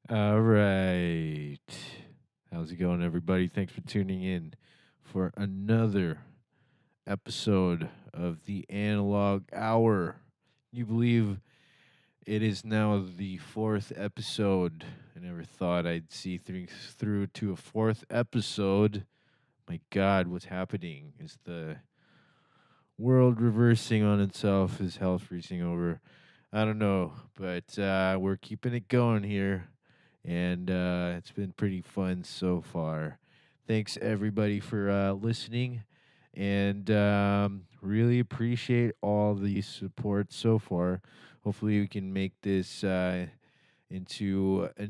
All right. How's it going, everybody? Thanks for tuning in for another episode of the Analog Hour. You believe it is now the fourth episode? I never thought I'd see things through to a fourth episode. My God, what's happening? Is the world reversing on itself? Is hell freezing over? I don't know, but we're keeping it going here, and it's been pretty fun so far. Thanks everybody for listening, and really appreciate all the support so far. Hopefully, we can make this into a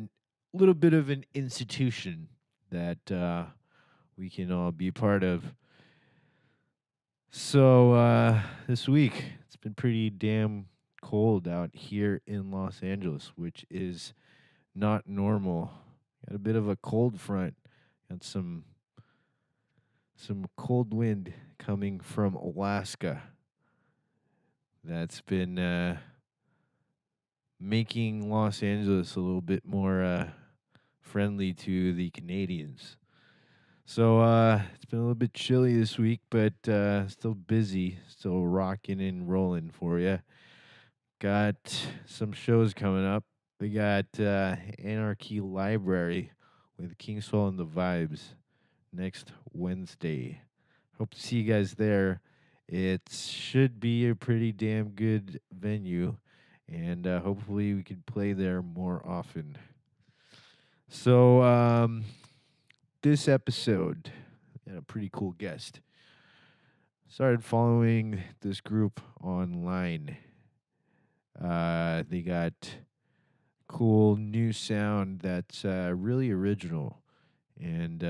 little bit of an institution that we can all be part of. So this week it's been pretty damn cold out here in Los Angeles, which is not normal. Got a bit of a cold front. Got some cold wind coming from Alaska. That's been making Los Angeles a little bit more friendly to the Canadians. So it's been a little bit chilly this week, but still busy, still rocking and rolling for you. Got some shows coming up. We got Anarchy Library with Kingswell and the Vibes next Wednesday. Hope to see you guys there. It should be a pretty damn good venue, and hopefully we can play there more often. So this episode, and a pretty cool guest. Started following this group online. They got cool new sound that's really original and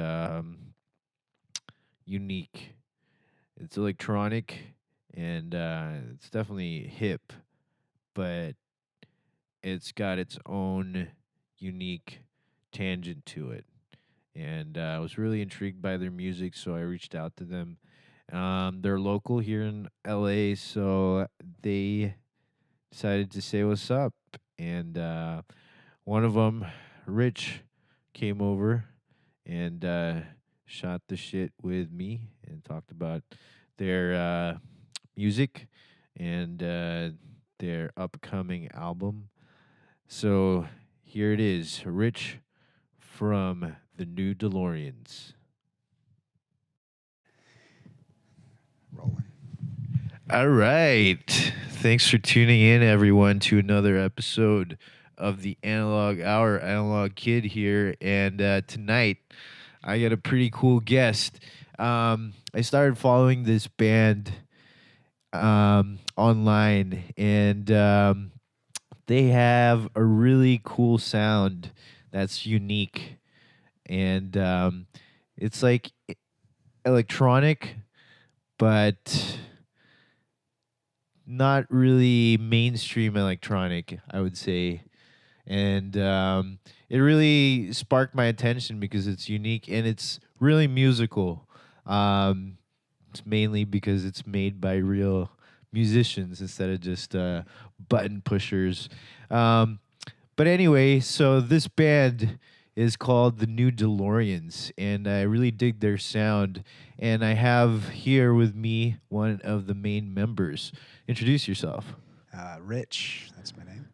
unique. It's electronic and it's definitely hip, but it's got its own unique tangent to it. And I was really intrigued by their music, so I reached out to them. They're local here in LA, so they decided to say what's up. And one of them, Rich, came over and shot the shit with me and talked about their music and their upcoming album. So here it is, Rich from the new Deloreans. Rolling. All right. Thanks for tuning in, everyone, to another episode of the Analog Hour. Analog Kid here. And tonight, I got a pretty cool guest. I started following this band online, and they have a really cool sound that's unique. And it's like electronic, but not really mainstream electronic, I would say. And it really sparked my attention because it's unique and it's really musical. It's mainly because it's made by real musicians instead of just button pushers. Um, but anyway, so this band is called the New Deloreans, and I really dig their sound. And I have here with me one of the main members. Introduce yourself. Rich, that's my name.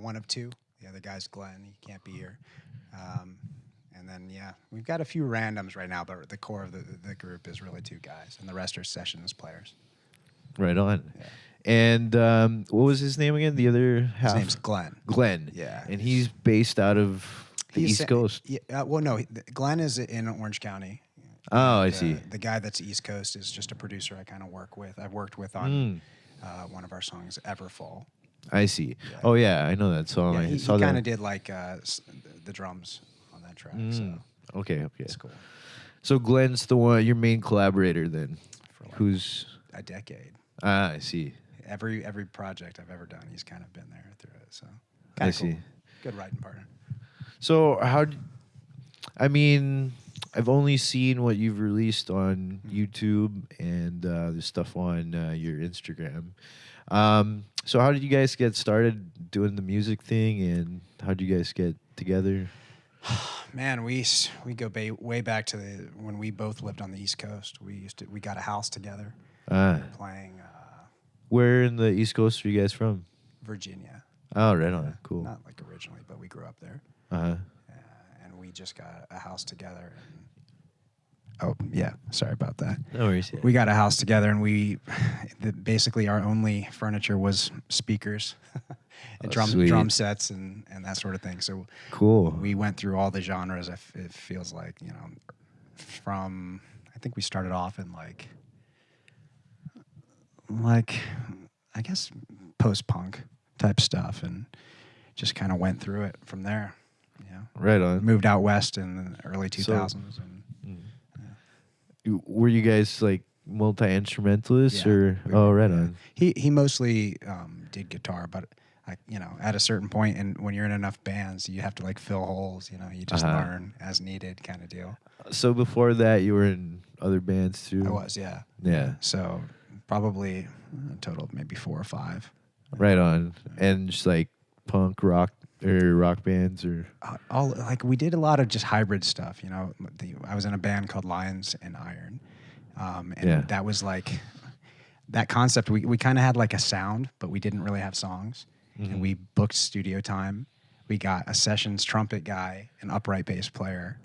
One of two. The other guy's Glenn. He can't be here. And then, we've got a few randoms right now, but the core of the group is really two guys, and the rest are sessions players. Right on. Yeah. And what was his name again? The other half? His name's Glenn. Glenn. Yeah. And he's based out of the East Coast. Yeah, Glenn is in Orange County. Oh, I see. The guy that's East Coast is just a producer I kind of work with. I've worked with on one of our songs, Everfall. I see. Yeah. Oh, yeah, I know that song. Yeah, he saw kind that. of did like the drums on that track. So Okay. it's cool. So Glenn's the one, your main collaborator then, For like who's a decade. I see. Every project I've ever done, he's kind of been there through it. So I kind of cool. see. Good writing partner. So I mean, I've only seen what you've released on YouTube and the stuff on your Instagram. So how did you guys get started doing the music thing, and how did you guys get together? Man, we go way back to when we both lived on the East Coast. We got a house together playing Where in the East Coast are you guys from? Virginia. Oh, right on. Cool. Not like originally, but we grew up there. Uh-huh. And we just got a house together. Oh, yeah. Sorry about that. No worries. Yeah. We got a house together, and basically our only furniture was speakers, and drum sets, and that sort of thing. So cool. We went through all the genres. It feels like, from I think we started off in like I guess post-punk type stuff, and just kind of went through it from there. Right on. Moved out west in the early 2000s. Were you guys like multi-instrumentalists or? Right on. He mostly did guitar, but at a certain point, and when you're in enough bands, you have to like fill holes. You just learn as needed, kind of deal. So before that, you were in other bands too. I was, yeah. Yeah. So probably a total of maybe 4 or 5. Right on, and just like punk rock or rock bands or all like we did a lot of just hybrid stuff. I was in a band called Lions and Iron, and that was like that concept. We kind of had like a sound, but we didn't really have songs. Mm-hmm. And we booked studio time. We got a sessions trumpet guy, an upright bass player,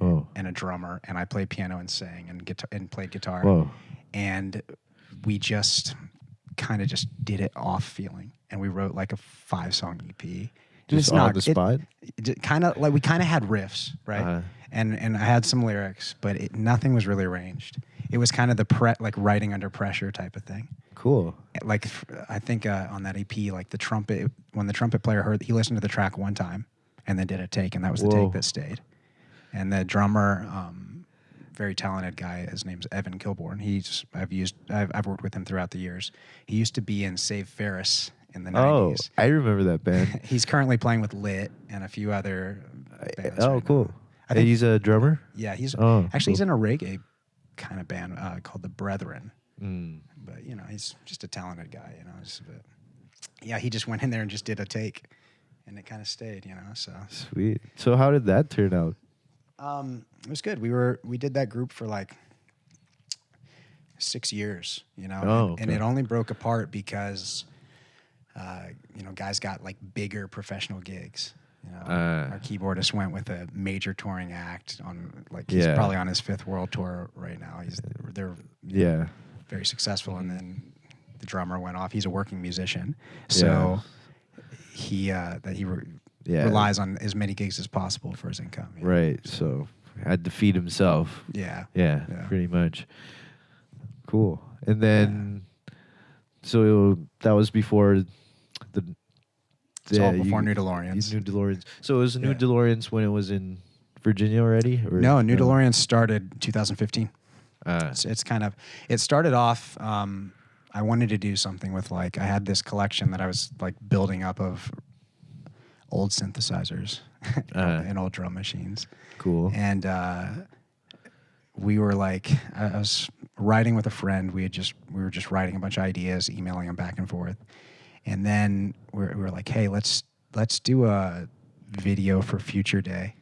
and a drummer, and I played piano and sang and played guitar. Whoa. And we just kind of just did it off feeling, and we wrote like a 5-song EP. Just on the spot? Kind of like we kind of had riffs, right? And I had some lyrics, but nothing was really arranged. It was kind of like writing under pressure type of thing. Cool. Like I think on that EP, like when the trumpet player he listened to the track one time and then did a take, and that was the take that stayed. And the drummer, very talented guy, his name's Evan Kilborn. I've worked with him throughout the years. He used to be in Save Ferris in the 90s. I remember that band. He's currently playing with Lit and a few other bands. Cool. I think he's a drummer? Yeah, he's in a reggae kind of band called The Brethren. But he's just a talented guy. He just went in there and just did a take, and it kind of stayed. So sweet. So how did that turn out? It was good. We did that group for like 6 years. And it only broke apart because guys got like bigger professional gigs. Our keyboardist went with a major touring act on he's probably on his 5th world tour right now. They're very successful, and then the drummer went off. He's a working musician, so he relies on as many gigs as possible for his income. Right. So had to feed himself. Yeah, pretty much. Cool. And then, so that was before it's all before New Deloreans. New Deloreans. So it was New Deloreans when it was in Virginia already? Or no, New Deloreans started 2015. It started off, I wanted to do something with I had this collection that I was building up of old synthesizers and old drum machines. Cool. And we were I was writing with a friend. We were just writing a bunch of ideas, emailing them back and forth. And then we were like, hey, let's do a video for Future Day,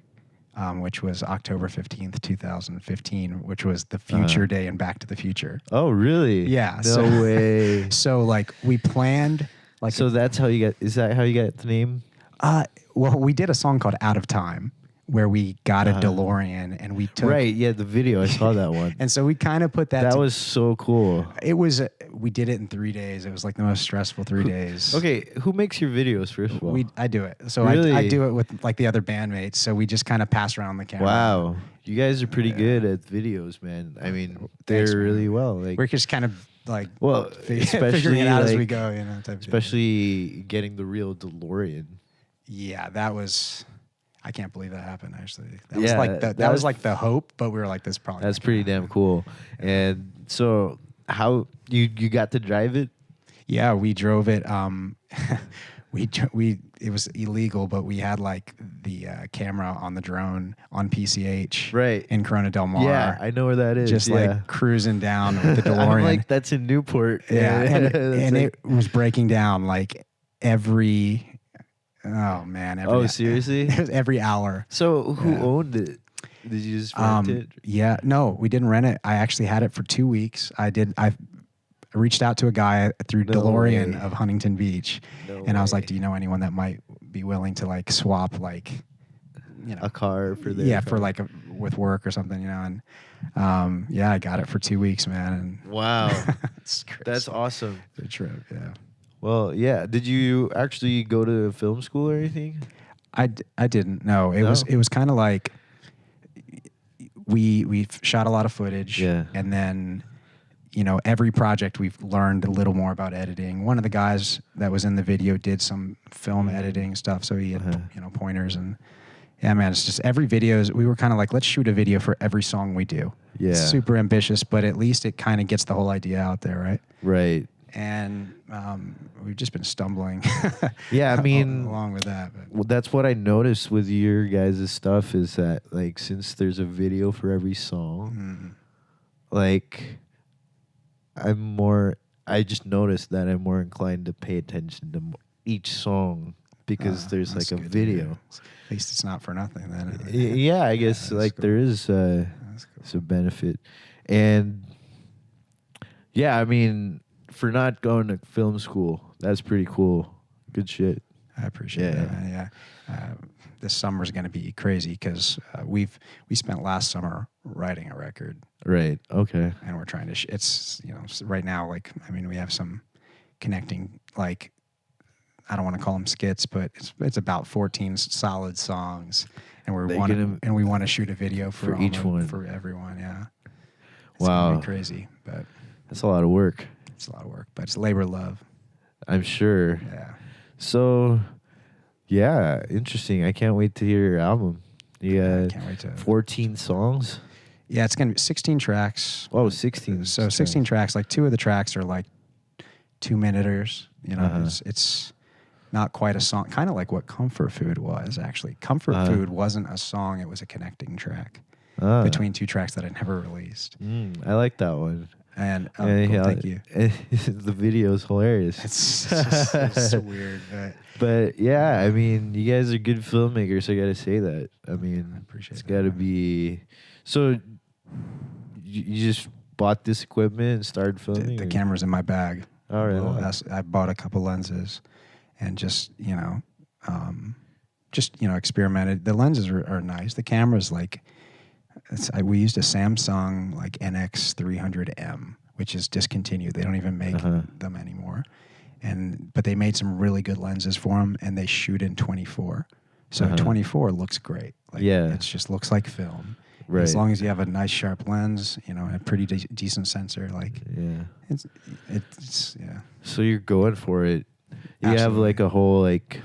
which was October 15th, 2015, which was the future day in Back to the Future. Oh, really? Yeah. No way. So we planned So that's how you is that how you got the name? Well, we did a song called Out of Time, where we got a DeLorean and we took... Right, yeah, the video, I saw that one. And so we kind of put that... That was so cool. It was... we did it in 3 days. It was the most stressful 3 days. Okay, who makes your videos, first of all? I do it. So really? I do it with the other bandmates. So we just kind of pass around the camera. Wow. You guys are pretty good at videos, man. I mean, they're really well. We're just kind of especially figuring it out as we go, especially getting the real DeLorean. Yeah, that was... I can't believe that happened. Actually, that was the hope, but we were like, "This probably." That's pretty damn cool. And so, how you got to drive it? Yeah, we drove it. It was illegal, but we had the camera on the drone on PCH, right, in Corona Del Mar. Yeah, I know where that is. Just cruising down with the DeLorean. I'm that's in Newport. Yeah, and it was breaking down every Oh man, Oh, seriously? every hour. So who Yeah. owned it? Did you just rent it? Yeah, no, we didn't rent it. I actually had it for 2 weeks. I reached out to a guy through No Delorean way. of Huntington Beach, No and I was like, way. "Do you know anyone that might be willing to like swap like, you know, A car for their yeah, car? for like with work or something, you know?" And yeah, I got it for 2 weeks, man. And Wow. it's crazy. That's awesome. The trip, yeah. Well, yeah. Did you actually go to film school or anything? I didn't. No, it was kind of like we shot a lot of footage, Yeah. and then every project we've learned a little more about editing. One of the guys that was in the video did some film editing stuff, so he had pointers, and yeah, man, it's just every video we were kind of like, let's shoot a video for every song we do. Yeah. It's super ambitious, but at least it kind of gets the whole idea out there, right? Right. And we've just been stumbling. Yeah, I mean, along with that. But. Well, that's what I noticed with your guys' stuff is that, like, since there's a video for every song, like, I just noticed that I'm more inclined to pay attention to each song because there's, like, a video. At least it's not for nothing, then. Yeah, I guess, like, cool. There is some benefit. And, yeah, I mean, for not going to film school, that's pretty cool. Good shit. I appreciate that, man. Yeah. This summer's going to be crazy because we spent last summer writing a record. Right. Okay. And we're trying to. It's right now, like, I mean, we have some connecting, like, I don't want to call them skits, but it's about 14 solid songs, and we want to shoot a video for each one, for everyone. Yeah. Wow. Gonna be crazy, but that's a lot of work. It's a lot of work, but it's labor of love. I'm sure. Yeah. So, yeah, interesting. I can't wait to hear your album. I can't wait to. 14 songs? Yeah, it's going to be 16 tracks. Oh, 16. So 16 tracks. Like 2 of the tracks are like 2-minuters. It's not quite a song. Kind of like what Comfort Food was, actually. Comfort Food wasn't a song. It was a connecting track between 2 tracks that I never released. I like that one. And cool, thank you. The video's hilarious. It's so weird. But yeah, I mean, you guys are good filmmakers. I got to say that. I mean, I appreciate it's got to be. So you just bought this equipment and started filming? The camera's in my bag. All right. I bought a couple lenses and just experimented. The lenses are nice. The camera's like. We used a Samsung like NX300M, which is discontinued. They don't even make them anymore. But they made some really good lenses for them, and they shoot in 24. So 24 looks great. Like, it just looks like film. Right. As long as you have a nice sharp lens, a pretty decent sensor, like it's. So you're going for it. You Absolutely. have like a whole like.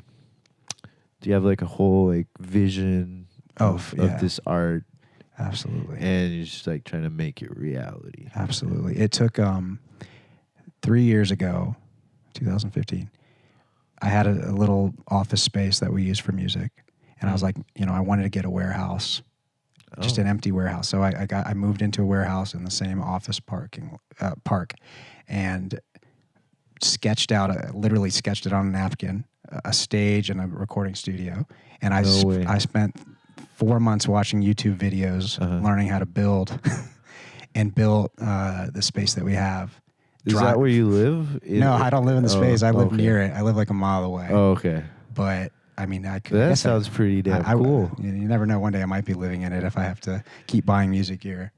Do you have like a whole like vision of this art? Absolutely. And you're just like trying to make it reality. Absolutely. It took 3 years ago, 2015. I had a little office space that we used for music, and I was like, I wanted to get a warehouse, just an empty warehouse. So I moved into a warehouse in the same office park, and literally sketched it on a napkin, a stage and a recording studio, and I spent 4 months watching YouTube videos, learning how to build, and built the space that we have. Is that where you live? No, I don't live in the space. I live near it. I live like a mile away. Oh, okay. But I mean, that sounds pretty damn cool. You never know. One day I might be living in it if I have to keep buying music gear.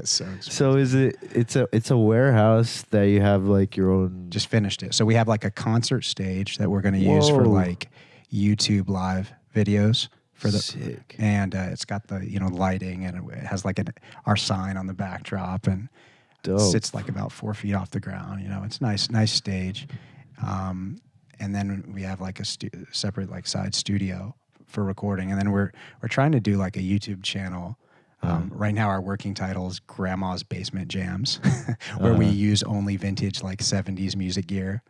So is it? It's a warehouse that you have like your own. Just finished it. So we have like a concert stage that we're going to use for like YouTube live videos. Sick. And it's got the lighting, and it has like our sign on the backdrop, and sits like about 4 feet off the ground. It's nice stage. And then we have like a separate like side studio for recording, and then we're trying to do like a YouTube channel. Right now, our working title is Grandma's Basement Jams, where we use only vintage like 70s music gear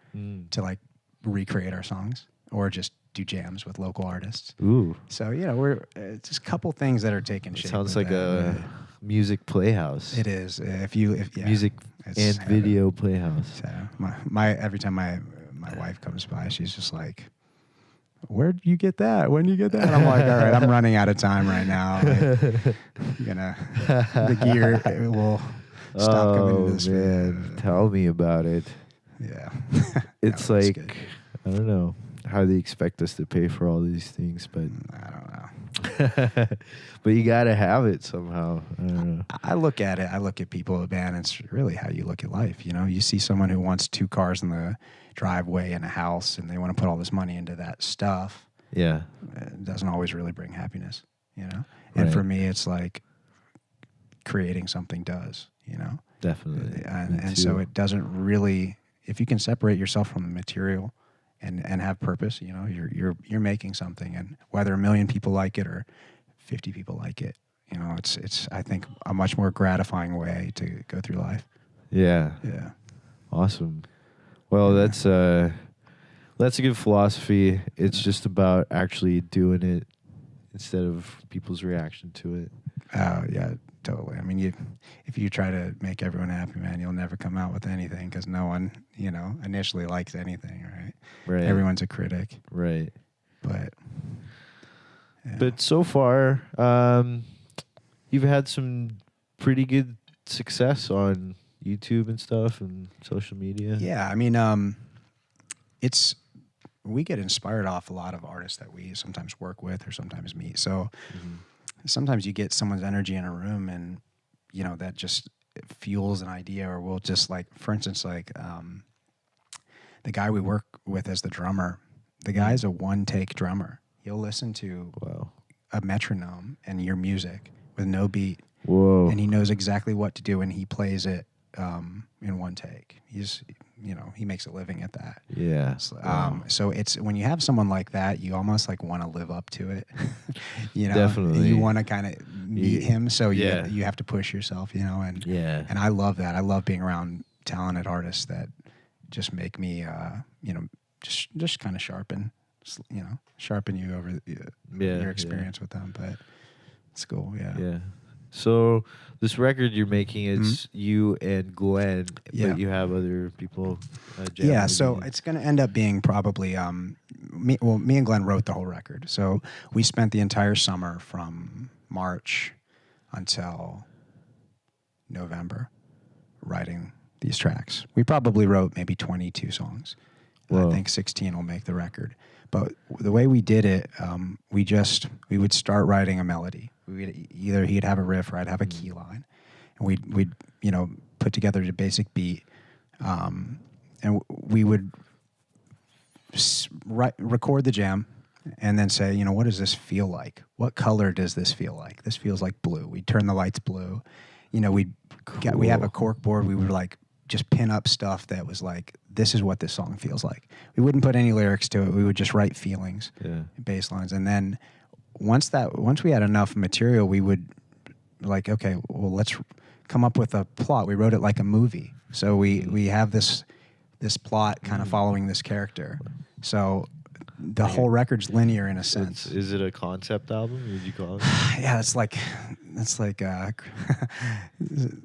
to like recreate our songs, or just do jams with local artists. Ooh. So, it's just a couple things that are taking shape. Sounds like a music playhouse. It is. Music and video playhouse. So every time my wife comes by, she's just like, where'd you get that? When did you get that? I'm like, all right, I'm running out of time right now. Like, the gear will stop coming into this. Man, tell me about it. Yeah. It's No, like, good. I don't know how they expect us to pay for all these things, but I don't know. but you got to have it somehow. I don't know. I look at it. I look at people, man. It's really how you look at life. You know, you see someone who wants 2 cars in the driveway and a house, and they want to put all this money into that stuff. Yeah. It doesn't always really bring happiness, you know. And for me, it's like creating something does, you know. Definitely. And so it doesn't really. If you can separate yourself from the material and have purpose, you know, you're making something, and whether 1 million people like it or 50 people like it, you know, it's I think a much more gratifying way to go through life. Yeah. Yeah. Awesome. Well, that's a good philosophy. It's just about actually doing it instead of people's reaction to it. Yeah, totally. I mean, if you try to make everyone happy, man, you'll never come out with anything because no one, you know, initially likes anything, right? Right. Everyone's a critic. Right. But yeah. But so far, you've had some pretty good success on YouTube and stuff and social media. Yeah, I mean, we get inspired off a lot of artists that we sometimes work with or sometimes meet. So sometimes you get someone's energy in a room, and you know that just fuels an idea. Or we'll just, like, for instance, like the guy we work with as the drummer. The guy's a one-take drummer. He'll listen to a metronome and your music with no beat. Whoa! And he knows exactly what to do, and he plays it in one take. He's, you know, he makes a living at that. Yeah. So it's when you have someone like that, you almost like want to live up to it. You know, Definitely. you want to kind of meet him. So Yeah. you have to push yourself. You know, and Yeah. and I love that. I love being around talented artists that just make me, you know, just kind of sharpen you over your experience with them. But it's cool. Yeah. Yeah. So this record you're making, it's you and Glenn, but you have other people. Yeah, so it's going to end up being probably me and Glenn wrote the whole record. So we spent the entire summer from March until November writing these tracks. We probably wrote maybe 22 songs. I think 16 will make the record. But the way we did it, we would start writing a melody. He'd have a riff or I'd have a key line, and we'd you know, put together a basic beat, and we would record the jam, and then say, you know, what does this feel like? What color does this feel like? This feels like blue. We'd turn the lights blue. You know, we have a cork board. We would like just pin up stuff that was like, this is what this song feels like. We wouldn't put any lyrics to it. We would just write feelings, bass lines. And then once we had enough material, we would like, okay, well, let's come up with a plot. We wrote it like a movie. So we have this plot kind of following this character. So the whole record's linear in a sense. Is it a concept album? Would you call it? Yeah, it's like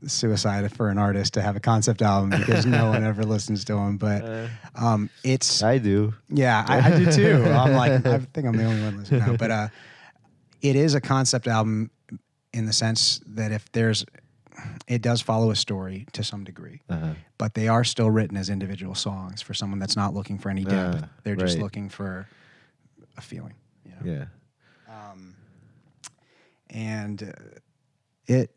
suicide for an artist to have a concept album because no one ever listens to him. But it's I do. Yeah, I do too. I'm like, I think I'm the only one listening now. But it is a concept album in the sense that it does follow a story to some degree, but they are still written as individual songs for someone that's not looking for any depth. They're just looking for a feeling. You know? Yeah. And it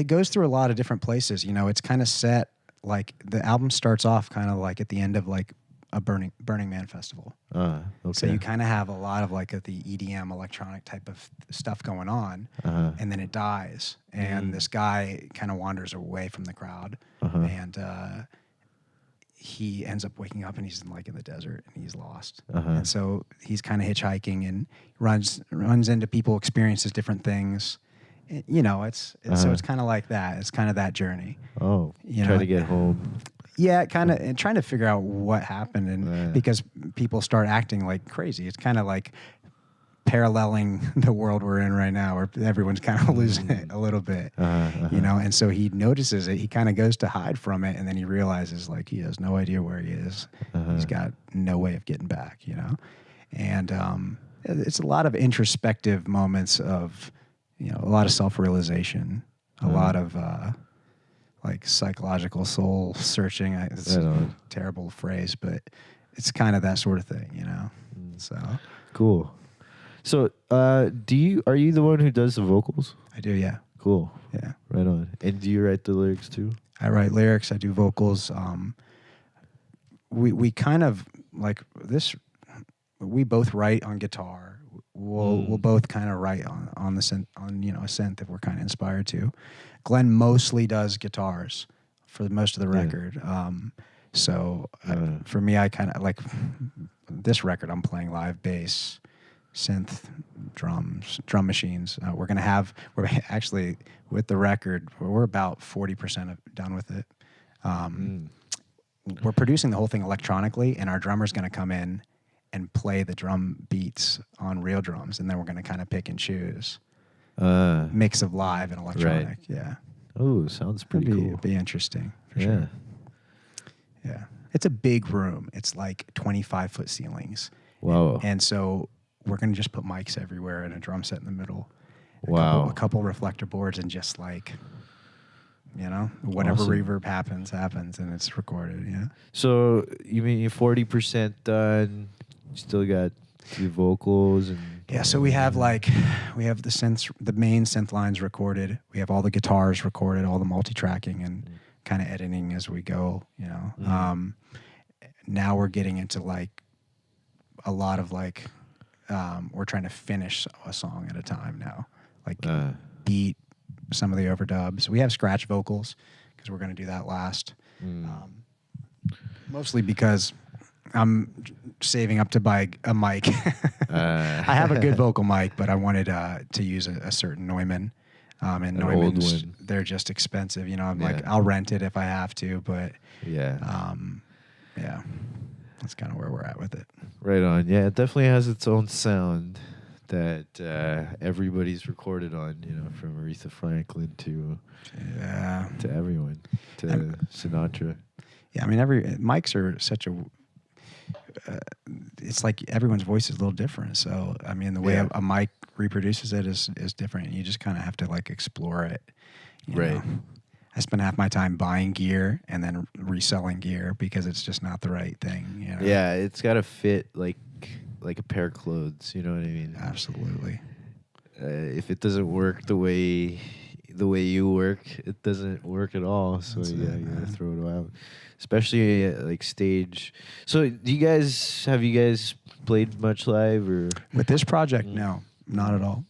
goes through a lot of different places. You know, it's kind of set like the album starts off kind of like at the end of like a Burning Man festival. Okay. So you kind of have a lot of like the EDM electronic type of stuff going on, and then it dies, and this guy kind of wanders away from the crowd, and he ends up waking up and he's in the desert and he's lost, and so he's kind of hitchhiking and runs into people, experiences different things. You know, so it's kind of like that. It's kind of that journey. Oh, try to get home. Yeah, kind of, and trying to figure out what happened, and because people start acting like crazy. It's kind of like paralleling the world we're in right now, where everyone's kind of losing it a little bit, you know. And so he notices it. He kind of goes to hide from it, and then he realizes like he has no idea where he is. He's got no way of getting back, you know. And it's a lot of introspective moments of, you know, a lot of self-realization, a lot of like psychological soul searching. It's a terrible phrase, but it's kind of that sort of thing, you know. So cool. So, are you the one who does the vocals? I do, yeah. Cool. Yeah. Right on. And do you write the lyrics too? I write lyrics. I do vocals. We kind of like this. We both write on guitar. We'll both kind of write on the synth, on, you know, a synth that we're kind of inspired to. Glenn mostly does guitars for most of the record. So for me, I kind of like this record. I'm playing live bass, synth, drums, drum machines. We're actually with the record. We're about 40% done with it. We're producing the whole thing electronically, and our drummer's going to come in and play the drum beats on real drums, and then we're going to kind of pick and choose. Mix of live and electronic. Right. Yeah. Oh, sounds pretty cool. It'd be interesting for sure. Yeah. It's a big room. It's like 25-foot ceilings. Wow. And so we're going to just put mics everywhere and a drum set in the middle. Wow. A couple reflector boards, and just like, you know, whatever reverb happens, and it's recorded. Yeah. So you mean you're 40% done? You still got the vocals and so we have the synths, the main synth lines recorded. We have all the guitars recorded, all the multi-tracking and kind of editing as we go. You know. Now we're getting into like a lot of like we're trying to finish a song at a time now, like beat some of the overdubs. We have scratch vocals because we're going to do that last. Mostly because I'm saving up to buy a mic. I have a good vocal mic, but I wanted to use a certain Neumann. And Neumann's, they're just expensive. You know, I'm like, I'll rent it if I have to, but that's kind of where we're at with it. Right on. Yeah, it definitely has its own sound that everybody's recorded on, you know, from Aretha Franklin to everyone, to Sinatra. Yeah, I mean, mics are such a it's like everyone's voice is a little different. So, I mean, the way a mic reproduces it is different. You just kind of have to like explore it. You know? I spend half my time buying gear and then reselling gear because it's just not the right thing. You know? Yeah, it's got to fit like a pair of clothes. You know what I mean? Absolutely. If it doesn't work the way you work, it doesn't work at all. So you gotta throw it out. Especially like stage. So have you guys played much live or with this project? No, not at all.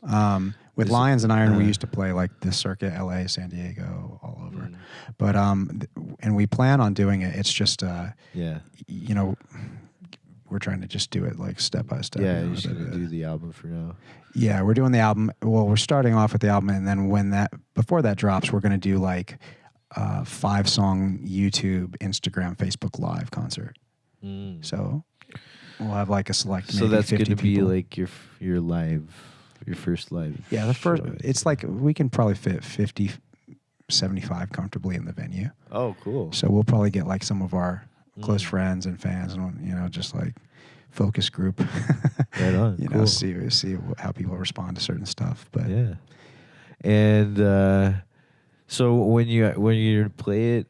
With Lions and Iron, we used to play like this circuit, LA, San Diego, all over. But and we plan on doing it. It's just you know, we're trying to just do it like step by step. Yeah, you should do the album for now. Yeah, we're doing the album. Well, we're starting off with the album, and then before that drops, we're going to do like 5-song YouTube, Instagram, Facebook Live concert. So we'll have like a select. So maybe that's 50 going to people. be like your first live. Yeah, the first. show. It's like we can probably fit 50, 75 comfortably in the venue. Oh, cool. So we'll probably get like some of our close friends and fans, and you know, just like focus group. Right on. You know, see how people respond to certain stuff. But yeah. And so when you play it,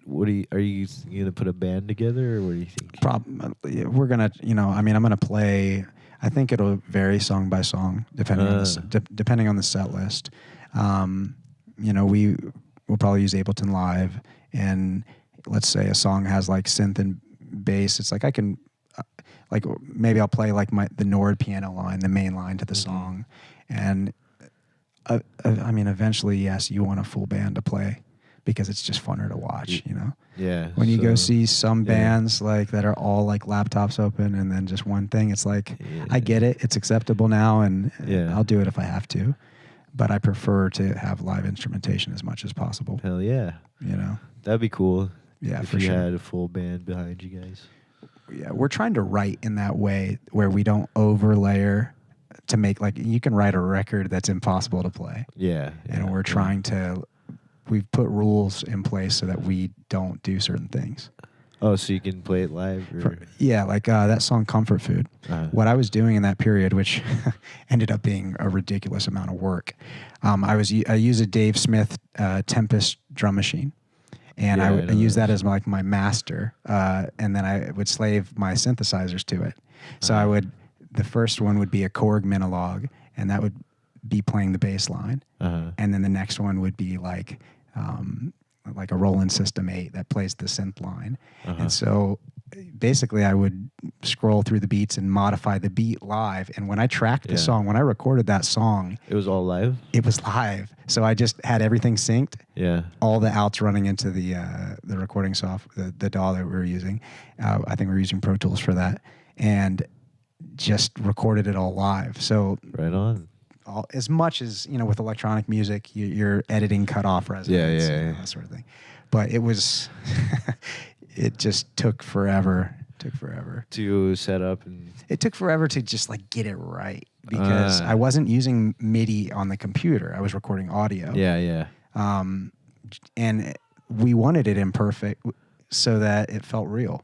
are you gonna put a band together, or what do you think? We're gonna, you know, I mean, I'm gonna play. I think it'll vary song by song depending on the set list. You know, we'll probably use Ableton Live, and let's say a song has like synth and bass. It's like I can, like maybe I'll play like the Nord piano line, the main line to the song, and I mean, eventually, yes, you want a full band to play because it's just funner to watch, you know? Yeah. When you go see some bands like that are all like laptops open and then just one thing, it's like, I get it. It's acceptable now, and I'll do it if I have to. But I prefer to have live instrumentation as much as possible. Hell yeah. You know? That'd be cool. Yeah, if for you sure. had a full band behind you guys. Yeah, we're trying to write in that way where we don't overlayer to make, like, you can write a record that's impossible to play. Yeah. And we're trying to, we've put rules in place so that we don't do certain things. Oh, so you can play it live? Or? Like that song Comfort Food. What I was doing in that period, which ended up being a ridiculous amount of work, I used a Dave Smith Tempest drum machine. And I used that as my master, and then I would slave my synthesizers to it. So the first one would be a Korg Minilog, and that would be playing the bass line. And then the next one would be like a Roland System 8 that plays the synth line. And so basically I would scroll through the beats and modify the beat live. And when I tracked the song, when I recorded that song, it was all live? It was live. So I just had everything synced. Yeah. All the outs running into the recording software, the DAW that we were using. I think we were using Pro Tools for that. And just recorded it all live. So right on. As much as, with electronic music, you're editing cut off resonance, that sort of thing. But it was, it just took forever. To set up. And it took forever to just like get it right because I wasn't using MIDI on the computer. I was recording audio. Yeah. And we wanted it imperfect so that it felt real.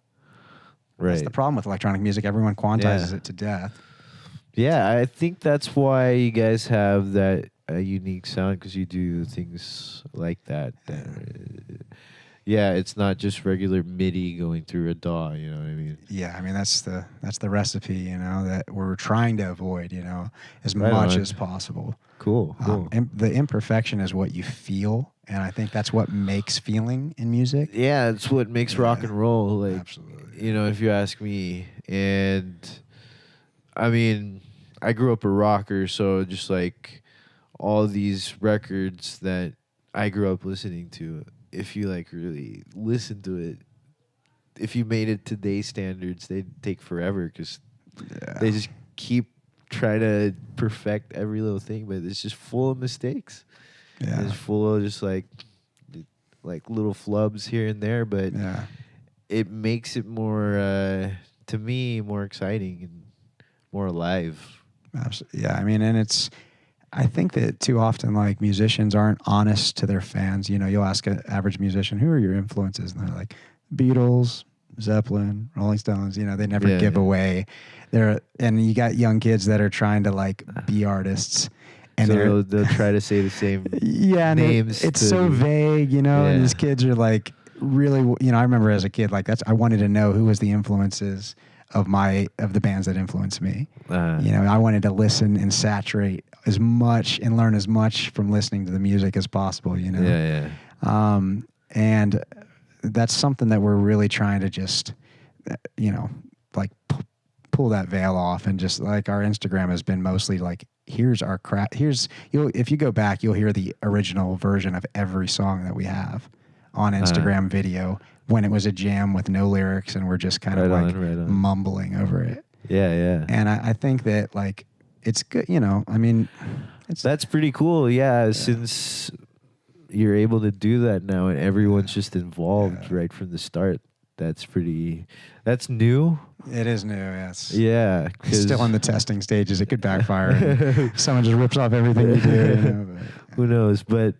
Right. That's the problem with electronic music. Everyone quantizes it to death. Yeah, I think that's why you guys have that unique sound, because you do things like that. Yeah, it's not just regular MIDI going through a DAW. You know what I mean? Yeah, I mean that's the recipe. That we're trying to avoid. As much as possible. Cool. And the imperfection is what you feel, and I think that's what makes feeling in music. Yeah, it's what makes rock and roll. Like, absolutely. If you ask me, and I mean, I grew up a rocker, so just like all these records that I grew up listening to, if you like really listen to it, if you made it to today's standards, they'd take forever because they just keep trying to perfect every little thing, but it's just full of mistakes. Yeah, it's full of just like little flubs here and there, but it makes it more, to me, more exciting and more alive. Absolutely. Yeah, I mean, and I think that too often, like, musicians aren't honest to their fans. You'll ask an average musician, who are your influences? And they're like, Beatles, Zeppelin, Rolling Stones. They never give away and you got young kids that are trying to like be artists. And so they'll try to say the same names. It's so vague, and these kids are like really, I remember as a kid, like I wanted to know who was the influences of the bands that influenced me. I wanted to listen and saturate as much and learn as much from listening to the music as possible. And that's something that we're really trying to just, like pull that veil off, and just like our Instagram has been mostly like, here's our crap. If you go back, you'll hear the original version of every song that we have on Instagram video, when it was a jam with no lyrics and we're just kind of mumbling over it. Yeah. And I think that like it's good, I mean, that's pretty cool. Yeah, since you're able to do that now and everyone's just involved right from the start. That's new. It is new, yes. Yeah. It's still in the testing stages. It could backfire. And someone just rips off everything you do. Who knows? But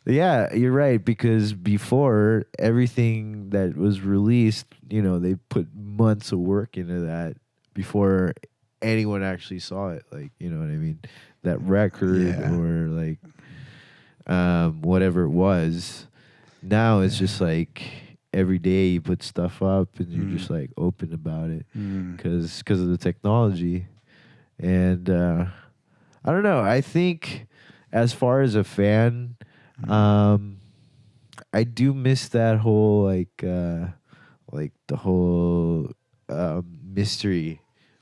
yeah, you're right, because before, everything that was released, they put months of work into that before anyone actually saw it. Like, you know what I mean? That record or like whatever it was. Now it's just like every day you put stuff up and you're just like open about it because of the technology. And I don't know. I think as far as a fan, I do miss that whole like the whole mystery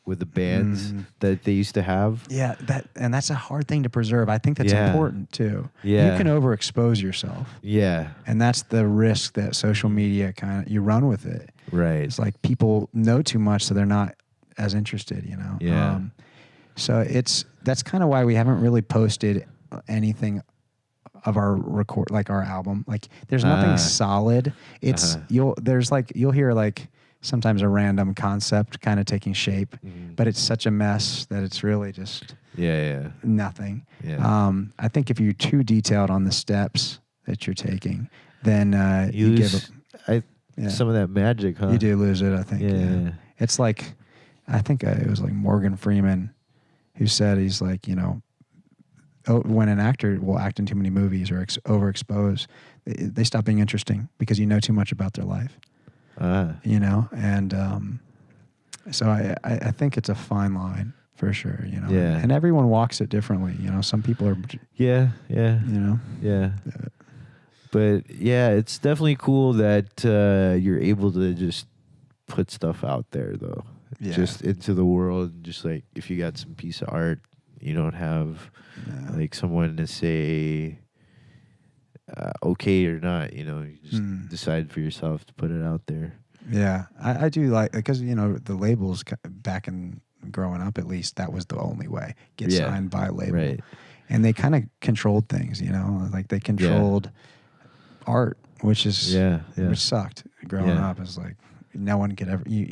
with the bands that they used to have. Yeah, that's a hard thing to preserve. I think that's important too. Yeah. You can overexpose yourself. Yeah. And that's the risk that social media you run with it. Right. It's like people know too much, so they're not as interested, Yeah. So that's kind of why we haven't really posted anything of our our album. Like there's nothing solid. It's you'll hear like sometimes a random concept kind of taking shape, but it's such a mess that it's really just Yeah. nothing. Yeah. I think if you're too detailed on the steps that you're taking, then You you give lose up. Yeah. some of that magic, huh? You do lose it, I think. Yeah. It's like, I think it was like Morgan Freeman who said, he's like, when an actor will act in too many movies or overexpose, they stop being interesting because you know too much about their life. And so I think it's a fine line for sure, Yeah. And everyone walks it differently, Some people are, Yeah. Yeah. But yeah, it's definitely cool that you're able to just put stuff out there, though. Yeah. Just into the world. Just like if you got some piece of art, you don't have like someone to say okay or not. You just decide for yourself to put it out there. Yeah, I do like, because the labels back in growing up, at least that was the only way, get signed by a label, right. And they kind of controlled things, like they controlled art, which is which sucked growing up. It's like no one could ever you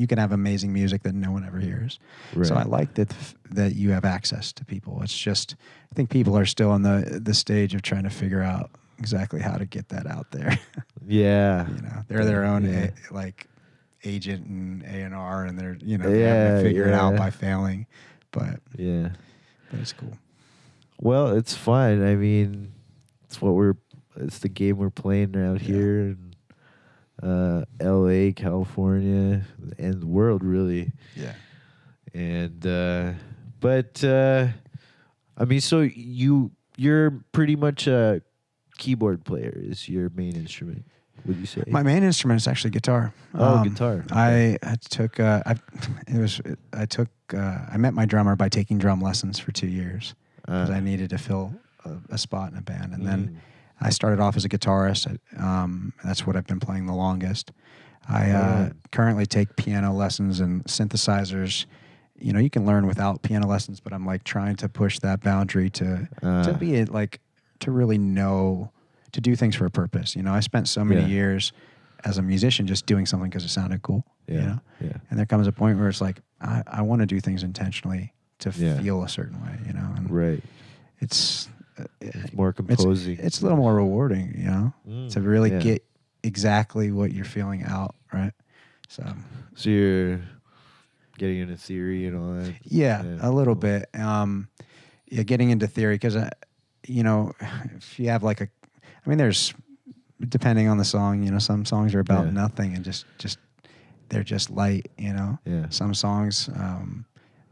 can have amazing music that no one ever hears. Right. So I like that you have access to people. It's just, I think people are still in the stage of trying to figure out exactly how to get that out there. Yeah. They're their own agent and A&R, and they're they have to figure it out by failing. But it's cool. Well, it's fun. I mean, it's the game we're playing out here in LA, California, and the world, really. Yeah. And but I mean, so you're pretty much a keyboard player is your main instrument, would you say? My main instrument is actually guitar. Guitar. Okay. I met my drummer by taking drum lessons for 2 years because I needed to fill a spot in a band, and then I started off as a guitarist. That's what I've been playing the longest. I currently take piano lessons and synthesizers. You can learn without piano lessons, but I'm like trying to push that boundary to be like, to really know, to do things for a purpose. I spent so many years as a musician just doing something because it sounded cool. And there comes a point where it's like, I want to do things intentionally to feel a certain way, and right. It's more composing. It's a little more rewarding, to really get exactly what you're feeling out, right? So you're getting into theory and all that. Yeah, a little bit. Getting into theory because if you have there's, depending on the song, some songs are about nothing and just they're just light, Some songs,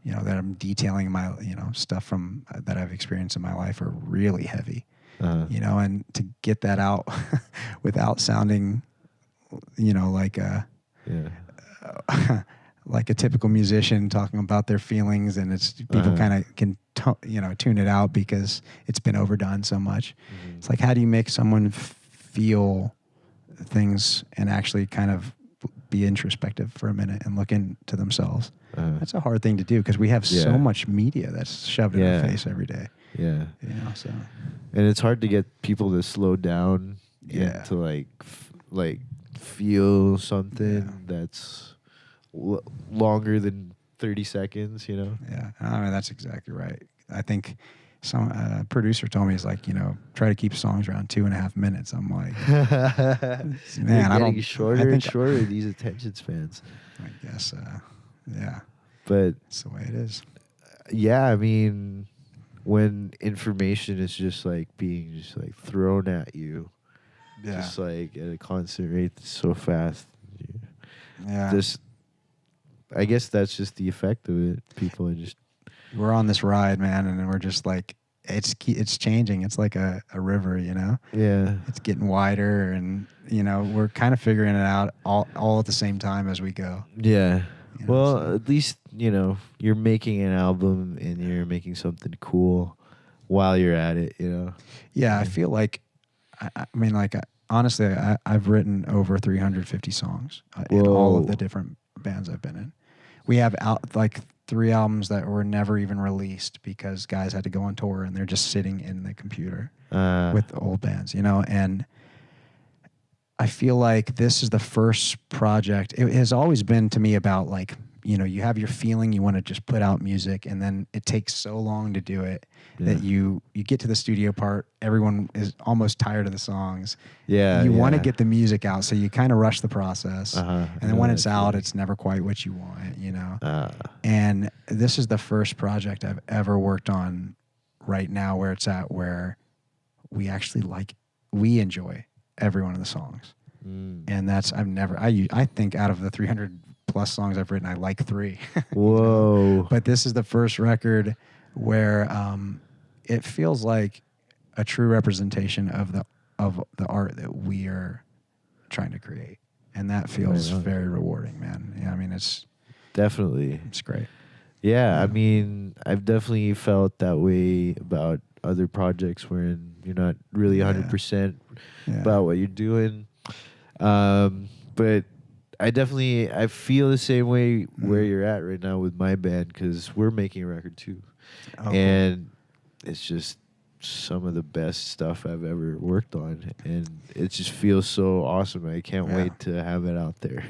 that I'm detailing my, stuff from that I've experienced in my life are really heavy, and to get that out without sounding, like a like a typical musician talking about their feelings, and it's people kind of can tune it out because it's been overdone so much. It's like, how do you make someone feel things and actually kind of be introspective for a minute and look into themselves? That's a hard thing to do because we have so much media that's shoved in our face every day. Yeah. So. And it's hard to get people to slow down and to like feel something that's longer than 30 seconds, Yeah, that's exactly right. I think some producer told me, he's like, try to keep songs around 2.5 minutes. I'm like, man, I don't. Shorter and shorter these attention spans. I guess, but that's the way it is. Yeah, I mean, when information is just like being just like thrown at you, just like at a constant rate, so fast. I guess that's just the effect of it. People are just, we're on this ride, man, and we're just like, it's changing. It's like a river, Yeah. It's getting wider, and we're kind of figuring it out all at the same time as we go. Yeah. Well, at least you're making an album and you're making something cool while you're at it. Yeah, I feel like, honestly, I've written over 350 songs in all of the different bands I've been in. We have 3 albums that were never even released because guys had to go on tour and they're just sitting in the computer with old bands, and I feel like this is the first project. It has always been to me about like you have your feeling, you want to just put out music, and then it takes so long to do it that you get to the studio part, everyone is almost tired of the songs. Yeah. You want to get the music out, so you kind of rush the process. Uh-huh. And then when it's out, it's never quite what you want. And this is the first project I've ever worked on right now where it's at where we actually we enjoy every one of the songs. And that's I think out of the 300 plus songs I've written, I like 3. Whoa. But this is the first record where it feels like a true representation of the art that we are trying to create, and that feels very rewarding, man. Yeah, I mean it's great. Yeah, I mean, I've definitely felt that way about other projects wherein you're not really 100% about what you're doing. But I feel the same way where you're at right now with my band, because we're making a record too. And it's just some of the best stuff I've ever worked on, and it just feels so awesome. I can't wait to have it out there.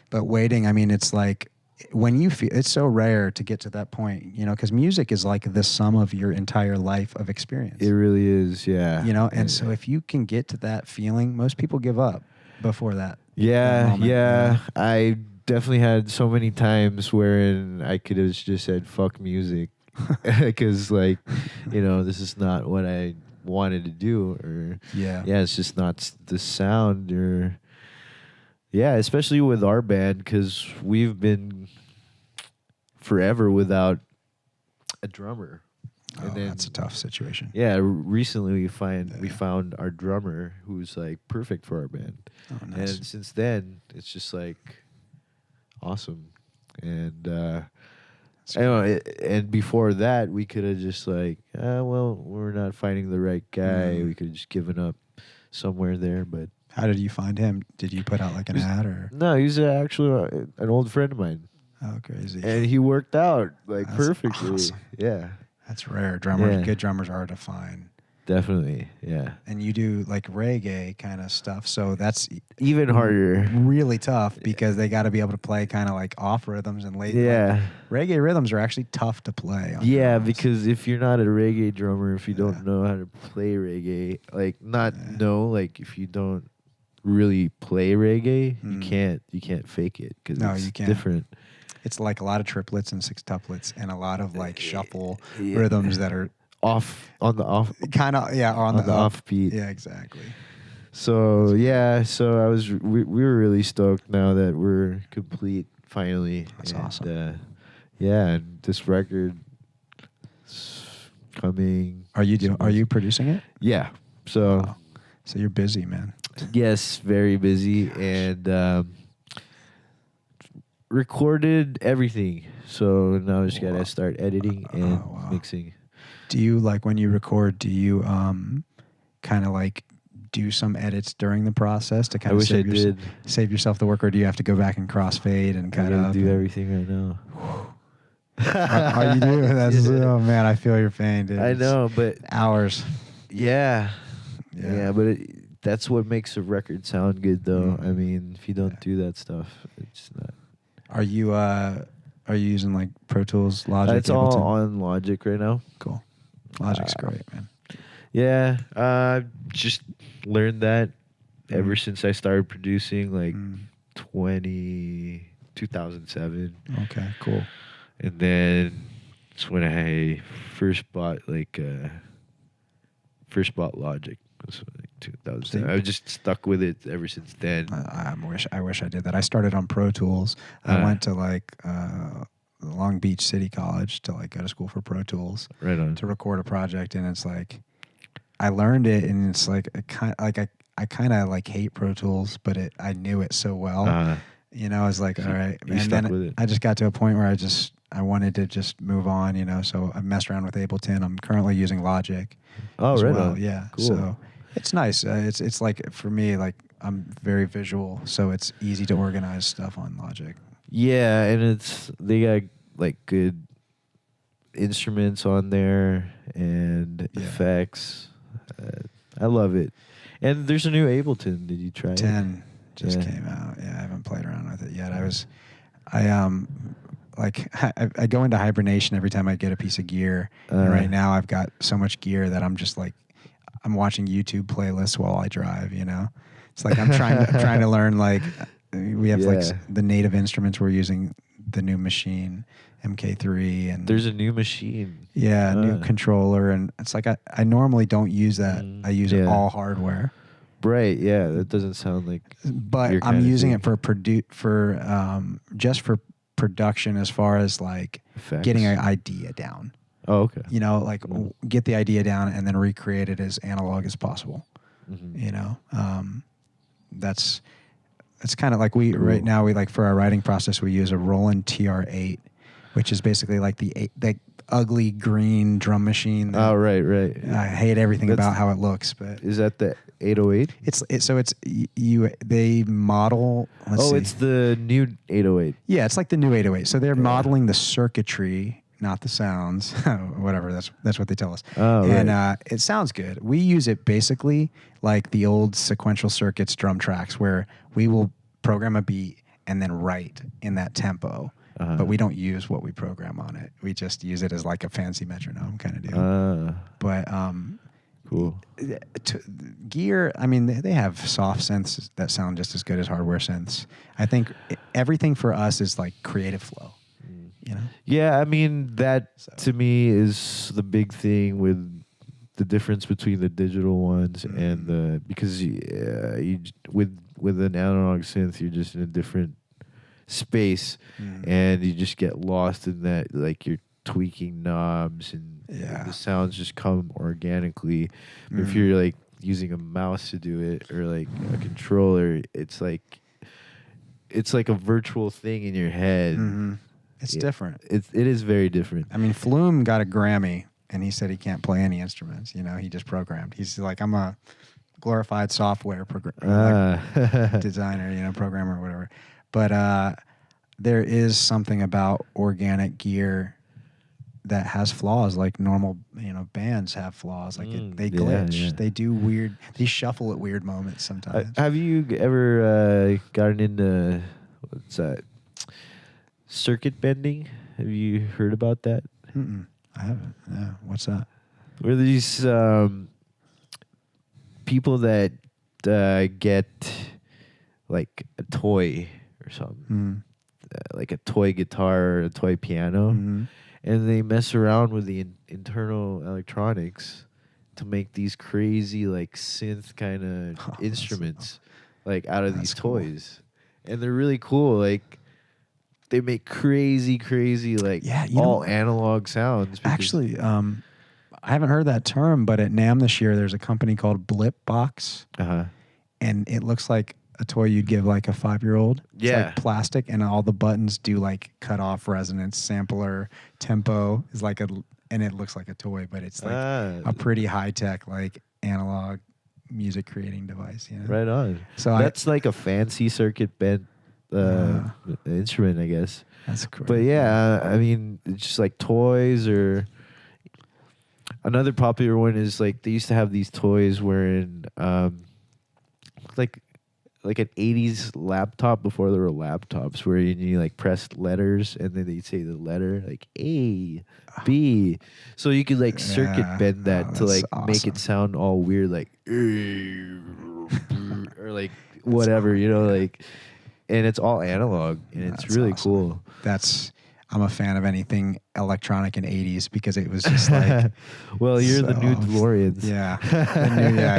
But waiting, I mean, it's like when you feel, it's so rare to get to that point, because music is like the sum of your entire life of experience. It really is, yeah. And so if you can get to that feeling, most people give up before that. Yeah, that moment, I definitely had so many times wherein I could have just said fuck music, because this is not what I wanted to do, or it's just not the sound, or especially with our band, because we've been forever without a drummer. And then, that's a tough situation. Yeah, recently we found our drummer who's like perfect for our band. Oh, nice. And since then, it's just like awesome. And and before that, we could have just like, we're not finding the right guy. We could have just given up somewhere there. But how did you find him? Did you put out like an ad or? No, he's actually an old friend of mine. Oh, crazy! And he worked out that's perfectly. Awesome. Yeah. That's rare. Good drummers are hard to find. Definitely, yeah. And you do like reggae kind of stuff, so that's even harder. Really tough because they got to be able to play kind of like off rhythms and late. Yeah. Like, reggae rhythms are actually tough to play. Yeah, because if you're not a reggae drummer, if you don't know how to play reggae, if you don't really play reggae, you can't fake it because it's different. It's like a lot of triplets and sextuplets and a lot of like shuffle rhythms that are off on the off kind of on the offbeat. Yeah, exactly. So we were really stoked now that we're complete finally. That's awesome. And this record is coming. Are you producing it? Yeah. So so you're busy, man. Yes, very busy. And recorded everything, so now I just gotta start editing and mixing. Do you when you record? Do you kind of like do some edits during the process to kind of save yourself the work, or do you have to go back and crossfade and cut up? Do everything right now. Are you doing that? Oh man, I feel your pain, dude. I know, but hours. Yeah, but that's what makes a record sound good, though. I mean, if you don't do that stuff, it's not. Are you using like Pro Tools, Logic? It's all on Logic right now. Cool. Logic's great, man. Yeah, just learned that ever since I started producing, like 2007. Okay, cool. And then it's when I first bought Logic. It was like 2007. I've just stuck with it ever since then. I wish I did that. I started on Pro Tools. I went to Long Beach City College to go to school for Pro Tools. Right on. To record a project, and it's like I learned it, and it's like I kind of hate Pro Tools, but I knew it so well. I was like, all right, and then I just got to a point where I wanted to just move on, so I messed around with Ableton. I'm currently using Logic. Oh, right on. Yeah. Cool. So it's nice. It's like, for me, I'm very visual, so it's easy to organize stuff on Logic. Yeah, and they got good instruments on there and effects. I love it. And there's a new Ableton. Did you try 10. just came out. Yeah, I haven't played around with it yet. I go into hibernation every time I get a piece of gear. And right now I've got so much gear that I'm just like, I'm watching YouTube playlists while I drive, you know? It's like I'm trying to learn, like, we have like the native instruments we're using, the new machine, MK3. And there's a new machine. Yeah, new controller. And it's like I normally don't use that. I use all hardware. Right, yeah, that doesn't sound like. But I'm using it for just for production, as far as like effects. Getting an idea down. Oh, okay. You know, like get the idea down and then recreate it as analog as possible. Mm-hmm. You know, that's kind of like right now we like for our writing process we use a Roland TR-8, which is basically like the ugly green drum machine. Oh, right. I hate everything about how it looks, but is that the 808? They model. Let's see. It's the new 808. Yeah, it's like the new 808. So they're modeling the circuitry, not the sounds. Whatever. That's what they tell us. Oh, and right. It sounds good. We use it basically like the old sequential circuits drum tracks, where we will program a beat and then write in that tempo. But we don't use what we program on it. We just use it as like a fancy metronome kind of deal. But cool. Gear, I mean, they have soft synths that sound just as good as hardware synths. I think everything for us is like creative flow. You know? Yeah, I mean, that to me is the big thing with the difference between the digital ones and because with an analog synth, you're just in a different space and you just get lost in that, like you're tweaking knobs and the sounds just come organically. But if you're like using a mouse to do it or like a controller, it's like a virtual thing in your head. It's different. It is very different. I mean, Flume got a Grammy and he said he can't play any instruments. You know, he just programmed. He's like, I'm a glorified software designer, you know, programmer or whatever. But there is something about organic gear that has flaws, like normal, you know, bands have flaws. Like they glitch. Yeah. They do weird. They shuffle at weird moments sometimes. Have you ever gotten into what's that? Circuit bending? Have you heard about that? I haven't. Yeah. What's that? Where these people that get like a toy or something, like a toy guitar or a toy piano, and they mess around with the internal electronics to make these crazy like synth kind of instruments like out of these toys. And they're really cool. Like they make crazy like all analog sounds. Actually, I haven't heard that term, but at NAMM this year there's a company called Blipbox, and it looks like a toy you'd give like a 5-year-old. It's like plastic, and all the buttons do like cut off, resonance, sampler, tempo is like and it looks like a toy, but it's like a pretty high tech like analog music creating device. You know? Right on. So that's like a fancy circuit bent instrument, I guess. That's cool. But yeah, I mean, it's just like toys. Or another popular one is like they used to have these toys wherein like an 80s laptop before there were laptops, where you like press letters and then they'd say the letter like A, B. So you could like circuit bend that to like make it sound all weird, like or like whatever, you know, like, and it's all analog and it's really cool. I'm a fan of anything electronic in 80s because it was just like well, you're the new Deloreans. Yeah.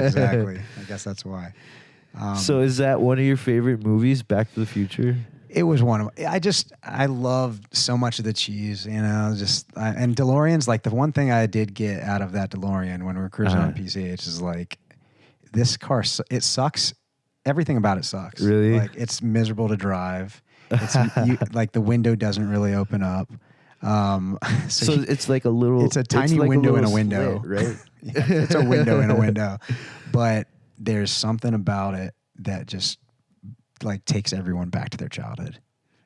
Exactly. I guess that's why. So is that one of your favorite movies, Back to the Future? It was one of I loved so much of the cheese, you know, and DeLoreans, like the one thing I did get out of that DeLorean when we were cruising on PCH is like, this car, it sucks. Everything about it sucks. Really? Like it's miserable to drive. It's like the window doesn't really open up. So it's like a little, it's a tiny window in a window, slit, right? It's a window in a window, but there's something about it that just like takes everyone back to their childhood,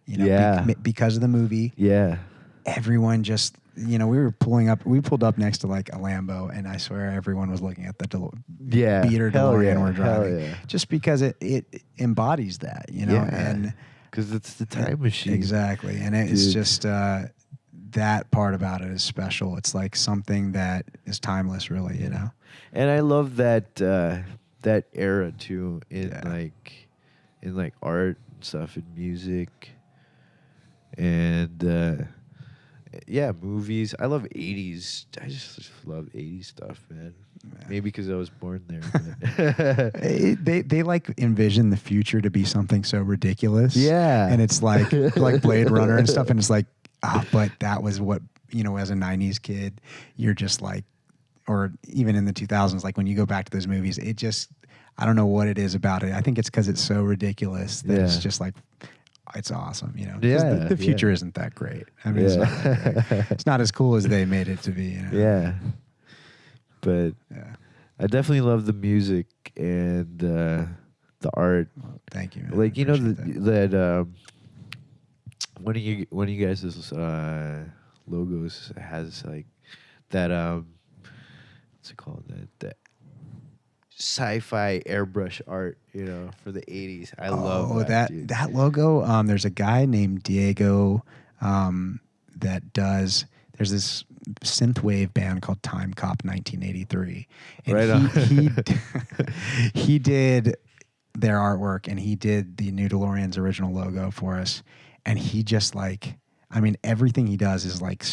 you know, because of the movie. Yeah. Everyone just you know, we pulled up next to like a Lambo, and I swear everyone was looking at the beater DeLorean we're driving, just because it embodies that, you know, and because it's the time machine. Exactly, and it's just that part about it is special. It's like something that is timeless, really, you know. And I love that that era too in like art and stuff and music and movies. I love 80s. I just love 80s stuff, man. Maybe because I was born there. But they like envision the future to be something so ridiculous. Yeah. And it's like Blade Runner and stuff. And it's like, but that was what, you know, as a 90s kid, you're just like, or even in the 2000s, like when you go back to those movies, it just, I don't know what it is about it. I think it's because it's so ridiculous that it's just like, it's awesome, you know. Yeah, the future isn't that great. I mean, it's not as cool as they made it to be. You know? Yeah, but I definitely love the music and the art. Well, thank you, man. Like you know that one of you guys' logos has like that what's it called, that sci-fi airbrush art, you know, for the 80s. I love that logo. There's a guy named Diego that does. There's this synthwave band called Timecop 1983, and he did their artwork, and he did the New DeLoreans original logo for us, and he just like, I mean, everything he does is like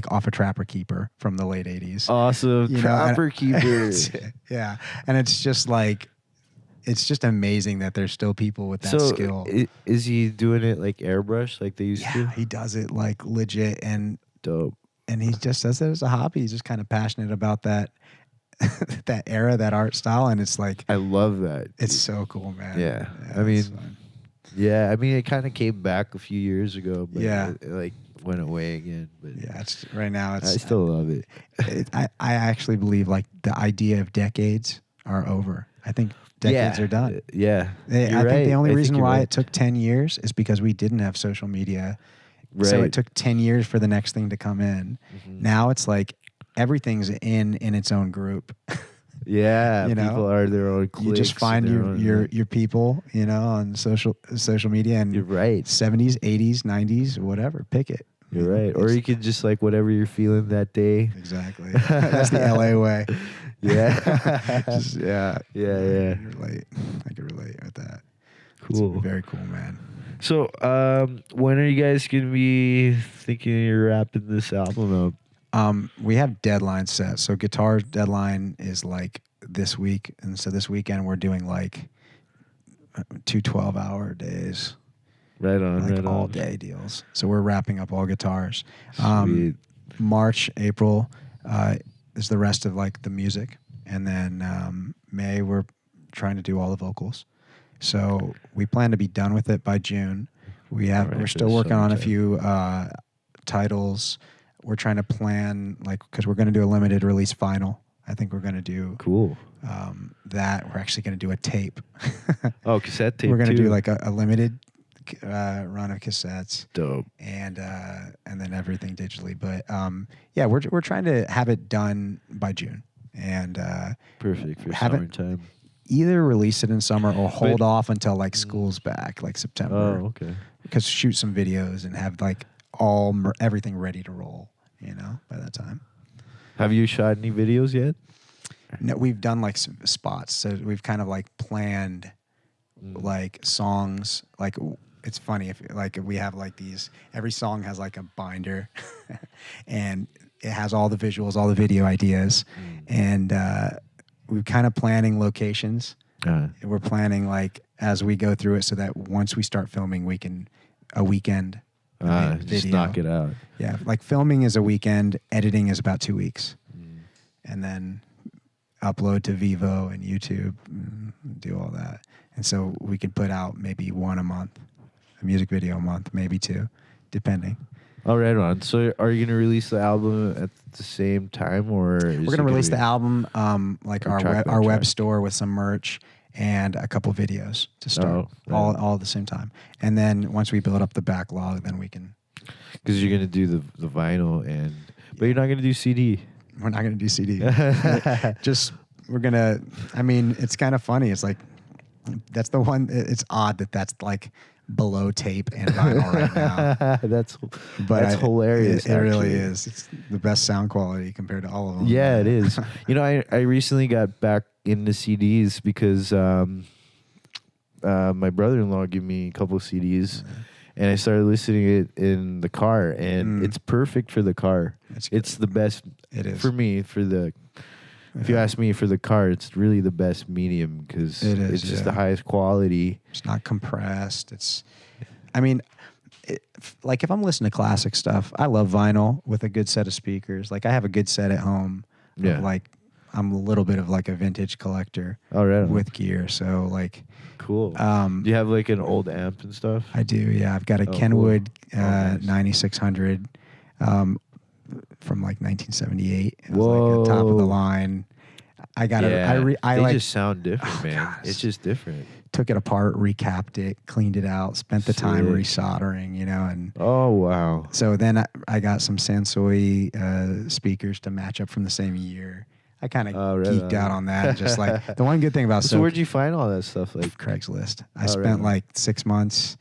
off a Trapper Keeper from the late 80s. Awesome. You Trapper Keeper. Yeah. And it's just like, it's just amazing that there's still people with that skill. Is he doing it like airbrush like they used to? Yeah, he does it like legit and dope. And he just does it as a hobby. He's just kind of passionate about that that era, that art style. And it's like, I love that. It's so cool, man. Yeah. I mean, it kind of came back a few years ago, but it like went away again. But right now I still love it. I actually believe like the idea of decades are over. I think decades are done. Yeah. I think the only reason why it took 10 years is because we didn't have social media. Right. So it took 10 years for the next thing to come in. Mm-hmm. Now it's like everything's in its own group. Yeah, you know, people are their own cliques. You just find your people, you know, on social media, and you're right. 70s, 80s, 90s, whatever, pick it. You're right. Or you could just like whatever you're feeling that day. Exactly. That's the LA way. Yeah. Yeah. Yeah. I can relate with that. Cool. It's very cool, man. So, when are you guys gonna be thinking you're wrapping this album up? We have deadlines set. So guitar deadline is like this week. And so this weekend we're doing like 2 12-hour days. Right on, like right all on. day deals. So we're wrapping up all guitars. Sweet. March, April is the rest of like the music. And then May we're trying to do all the vocals. So we plan to be done with it by June. We're still working on a few titles. We're trying to plan, like, because we're going to do a limited release vinyl. I think we're going to do that. We're actually going to do a tape. Oh, cassette tape. We're going to do like a limited run of cassettes. Dope. And then everything digitally. But we're trying to have it done by June. And perfect for summertime. Either release it in summer or hold off until like school's back, like September. Oh, okay. Because shoot some videos and have like everything ready to roll, you know, by that time. Have you shot any videos yet? No, we've done like some spots. So we've kind of like planned like songs. Like it's funny if we have like these, every song has like a binder and it has all the visuals, all the video ideas. And we're kind of planning locations. We're planning like as we go through it so that once we start filming, we can a weekend just knock it out. Yeah, like filming is a weekend, editing is about 2 weeks. And then upload to Vivo and YouTube and do all that. And so we could put out maybe one a month, a music video a month, maybe 2, depending. Oh, right on. So are you going to release the album at the same time, or we're going to release the album like our web store with some merch and a couple videos to start all at the same time. And then once we build up the backlog, then we can Because you're gonna do the vinyl but you're not gonna do CD. We're not going to do CD. We're going to, I mean, it's kind of funny. It's like, that's the one, it's odd that that's like below tape and vinyl right now. That's hilarious. It really is. It's the best sound quality compared to all of them. Yeah, it is. I recently got back into CDs because my brother-in-law gave me a couple of CDs. And I started listening to it in the car, and it's perfect for the car. It's the best. It is. For me, if you ask me for the car, it's really the best medium because it's just the highest quality. It's not compressed. Like if I'm listening to classic stuff, I love vinyl with a good set of speakers. Like I have a good set at home. Yeah. Like I'm a little bit of like a vintage collector with gear. So like, cool. Do you have like an old amp and stuff? I do. Yeah. I've got a Kenwood nice. 9600 from like 1978. It was like a top of the line. I got it. They just sound different, man. Gosh. It's just different. Took it apart, recapped it, cleaned it out, spent the time resoldering, and oh wow. So then I got some Sansui speakers to match up from the same year. I kind of geeked out on that. Just like the one good thing about so where'd you find all that stuff? Like Craigslist. I spent like 6 months,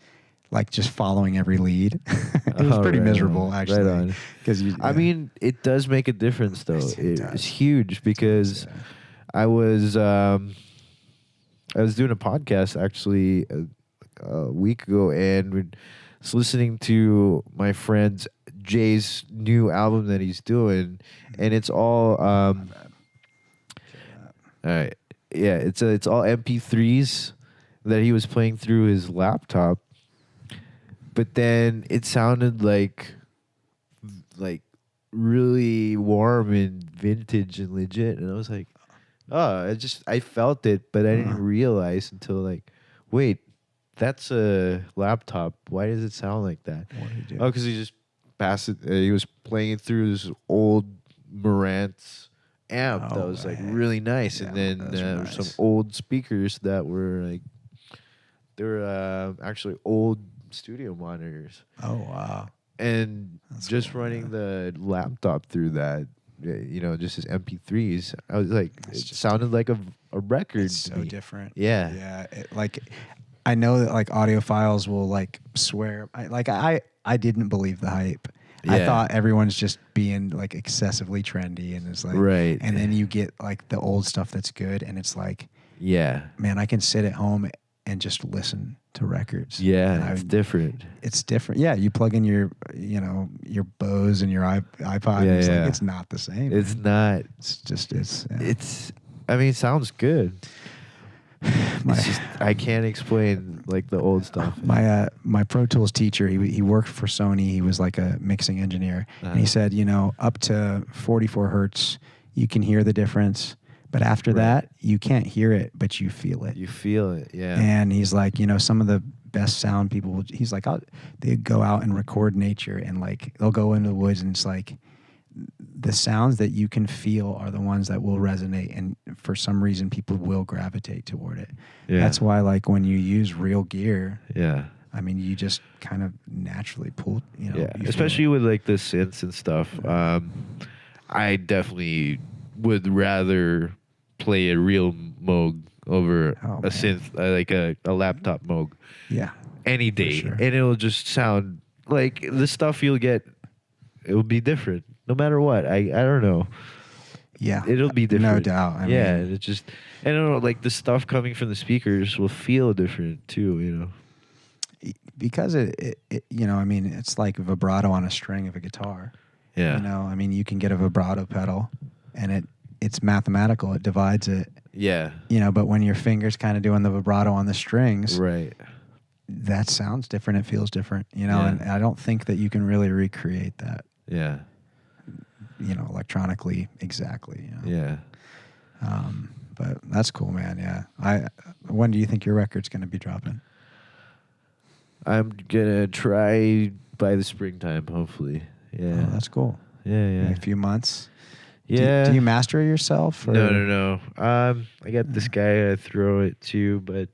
like just following every lead. It was pretty miserable actually. Right on. Because I mean, it does make a difference though. It's huge because I was doing a podcast actually a week ago, and was listening to my friend Jay's new album that he's doing, and it's all all right. Yeah, it's all MP3s that he was playing through his laptop. But then it sounded like really warm and vintage and legit, and I was like, oh, I felt it, but I didn't realize until like, wait, that's a laptop. Why does it sound like that? What did he do? Oh, because he just passed it. He was playing it through this old Marantz amp that was like really nice, and then there were some old speakers that were like, they were actually old studio monitors. Oh wow! And that's just cool, running the laptop through that, just as MP3s, I was like, it sounded like a record. It's so different. Yeah. Yeah. I know that like audiophiles will like swear. I didn't believe the hype. Yeah. I thought everyone's just being like excessively trendy, and it's like, right. And then you get like the old stuff that's good, and it's like, yeah, man, I can sit at home and just listen to records. Yeah, it's different. It's different. Yeah, you plug in your Bose and your iPod. Yeah, and it's like it's not the same. It's not. It's. I mean, it sounds good. I can't explain like the old stuff. My Pro Tools teacher, he worked for Sony. He was like a mixing engineer, and he said, up to 44 hertz, you can hear the difference. But after that, you can't hear it, but you feel it. You feel it, yeah. And he's like, some of the best sound people, he's like, they go out and record nature, and like they'll go into the woods, and it's like the sounds that you can feel are the ones that will resonate, and for some reason people will gravitate toward it. Yeah. That's why like when you use real gear, I mean, you just kind of naturally pull, especially with like the synths and stuff. I definitely would rather play a real Moog over a synth, like a laptop Moog. Yeah. Any day. Sure. And it'll just sound like the stuff you'll get, it will be different no matter what. I don't know. Yeah. It'll be different. No doubt. I mean, it just, I don't know, like the stuff coming from the speakers will feel different too, Because it's like vibrato on a string of a guitar. Yeah. I mean, you can get a vibrato pedal, and it's mathematical. It divides it. Yeah. But when your finger's kind of doing the vibrato on the strings, right, that sounds different. It feels different. And I don't think that you can really recreate that. Yeah. Electronically exactly. Yeah. But that's cool, man. Yeah. When do you think your record's going to be dropping? I'm gonna try by the springtime, hopefully. Yeah. Oh, that's cool. Yeah. In a few months. Yeah. Do you master it yourself? Or? No. I got this guy I throw it to, but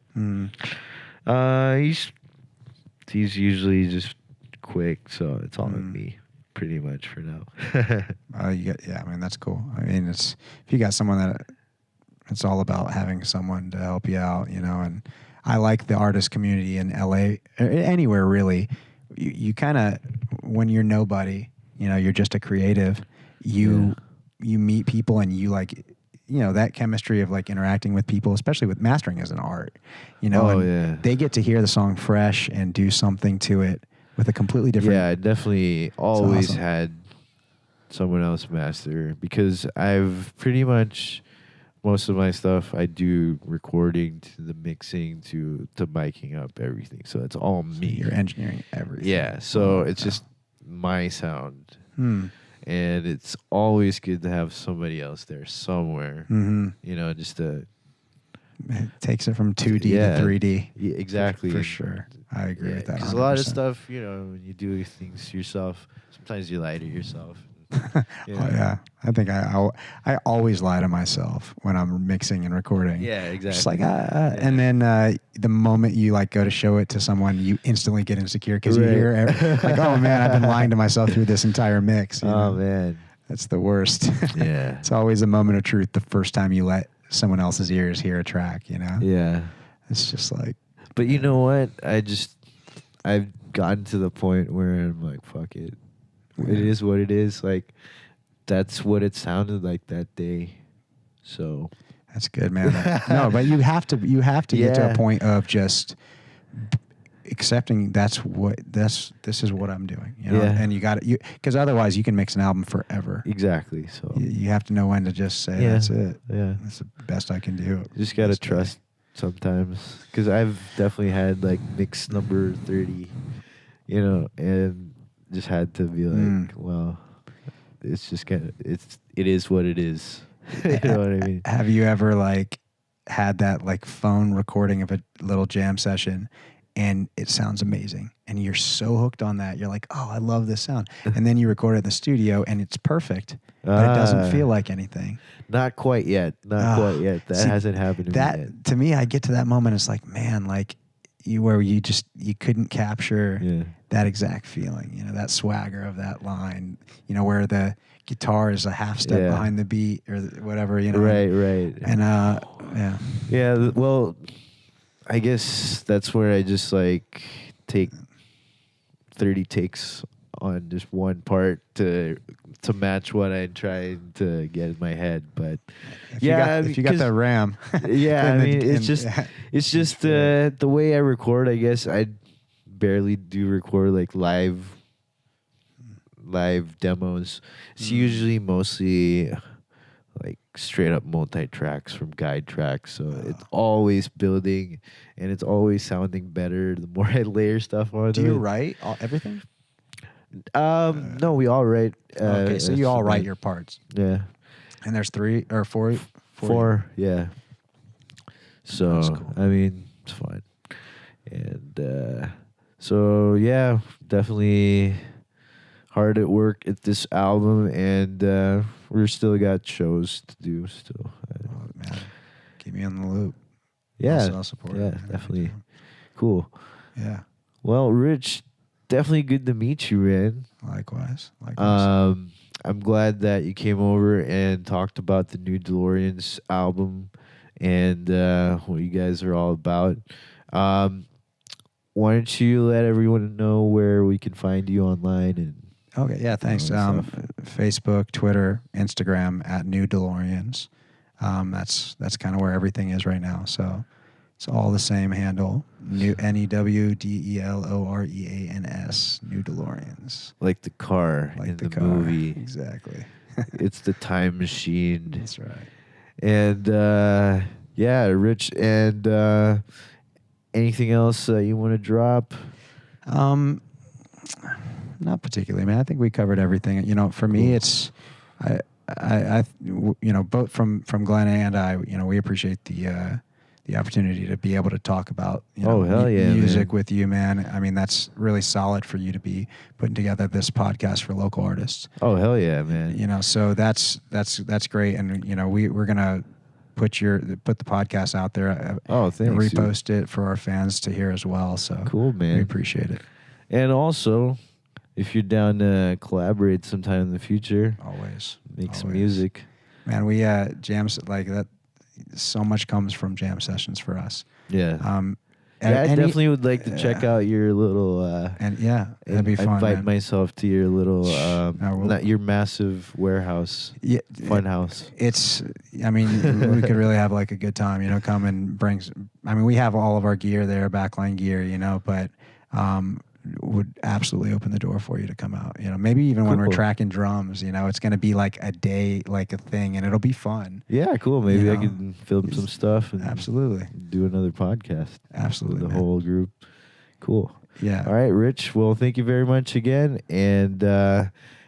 he's usually just quick, so it's all on me, pretty much for now. Yeah, I mean, that's cool. I mean, if you got someone that, it's all about having someone to help you out, and I like the artist community in LA, or anywhere really. You kind of, when you're nobody, you're just a creative, you meet people and you like, that chemistry of like interacting with people, especially with mastering as an art, they get to hear the song fresh and do something to it with a completely different. Yeah, I definitely always awesome. had someone else master, because I've pretty much, most of my stuff I do recording to the mixing to miking up everything. So it's all me. You're engineering everything. Yeah. So it's just my sound. Hmm. And it's always good to have somebody else there somewhere. Mm-hmm. Just to. It takes it from 2D to 3D. Yeah, exactly. For sure. I agree with that. Because a lot of stuff, when you do things yourself, sometimes you lie to yourself. Oh, yeah. I think I always lie to myself when I'm mixing and recording. Yeah, exactly. Just like, and then the moment you like go to show it to someone, you instantly get insecure because you hear like, oh man, I've been lying to myself through this entire mix. Man. That's the worst. Yeah. It's always a moment of truth the first time you let someone else's ears hear a track, Yeah. It's just like. But you know what? I've gotten to the point where I'm like, fuck it. It is what it is. Like, that's what it sounded like that day. So that's good, man. No, but you have to get to a point of just accepting this is what I'm doing, and you got it, because otherwise you can mix an album forever. Exactly. So you have to know when to just say that's it. Yeah, that's the best I can do. You just gotta trust sometimes, because I've definitely had like mix number 30, and just had to be like, well, it's just it is what it is. You know what I mean? Have you ever like had that like phone recording of a little jam session and it sounds amazing and you're so hooked on that, you're like, oh, I love this sound, and then you record it in the studio and it's perfect, but it doesn't feel like anything? Not quite yet. Quite yet. That hasn't happened to me yet. To me, I get to that moment, it's like, man, like you couldn't capture that exact feeling, that swagger of that line, where the guitar is a half step behind the beat or whatever, Right. And yeah. Well, I guess that's where I just like take 30 takes on just one part to match what I'm trying to get in my head. But if you got that RAM, it's just the way I record. I guess I barely do record like live demos. It's usually mostly like straight up multi-tracks from guide tracks, so it's always building and it's always sounding better the more I layer stuff on. Do you write everything? No, we all write. Okay, so you all write your parts. Yeah. And there's 3 or 4? 4, yeah. So, cool. I mean, it's fun. And so, yeah, definitely hard at work at this album, and we're still got shows to do still. Oh, man. Keep me in the loop. Yeah. I'll support it. Definitely. Cool. Yeah. Well, Rich, definitely good to meet you, man. Likewise. I'm glad that you came over and talked about the new Deloreans album and what you guys are all about. Why don't you let everyone know where we can find you online? And okay, yeah, thanks. Facebook, Twitter, Instagram at New Deloreans. That's kind of where everything is right now. So it's all the same handle. New NEWDELOREANS. New Deloreans. Like the car in the movie. Exactly. It's the time machine. That's right. And yeah, Rich, and anything else you want to drop? Not particularly, man. I think we covered everything. For me, it's I both from Glenn and I, we appreciate the opportunity to be able to talk about music with you, man. I mean, that's really solid for you to be putting together this podcast for local artists. Oh, hell yeah, man. So that's great, and we're gonna put the podcast out there. Thanks. And repost it for our fans to hear as well. So cool, man. We appreciate it. And also, if you're down to collaborate sometime in the future, Always. make some Always. music. Man, we jams like that. So much comes from jam sessions for us. Yeah. A- Yeah, I any- definitely would like to check out your little. And yeah, that'd be fun. Invite Man. myself to your little, we'll- not your massive warehouse, Yeah, fun house. It's. I mean, we could really have like a good time. You know, come and bring. I mean, we have all of our gear there, backline gear. You know, but would absolutely open the door for you to come out. You know, maybe even when we're Cool. tracking drums. You know, it's going to be like a day, like a thing, and it'll be fun. Yeah, cool. Maybe You I know, could film some stuff and Absolutely. do another podcast. Absolutely, with the man. whole group. Cool. Yeah. All right, Rich. Well, thank you very much again. And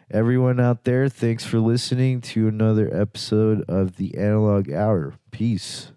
everyone out there, thanks for listening to another episode of the Analog Hour. Peace.